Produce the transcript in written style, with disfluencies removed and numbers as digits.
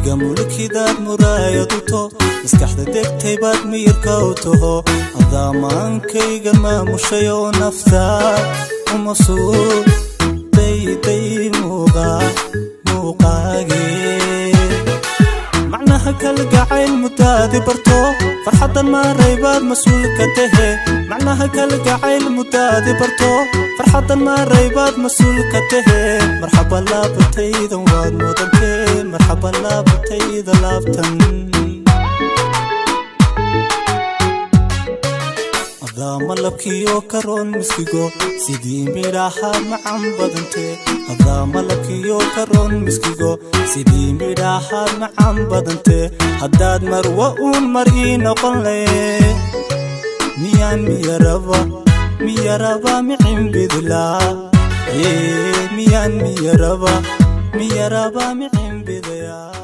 qalbiga mulkidaad muraayadto maskaxda degtay baad miirkawtaho adamaankayga maamushayo naftaad uma suu day muuqaagee macnaha kalgacayl mudaadi barto farxadan maaraybaad mas-uulka tahe macnaha kalgacayl mudaadi barto farxadan maaraybaad mas-uulka tahe marxaba laabataydan waad mudantee marxaba laabatayda laabtan هذا ملكيو كرون مسكيغو سيدي ميراها معن بدنتي هذا ملكيو كرون مسكيغو سيدي ميراها معن بدنتي هداد مروؤون مرئين قلي ميان ميربا معن بذلا ميان ميربا معن بذلا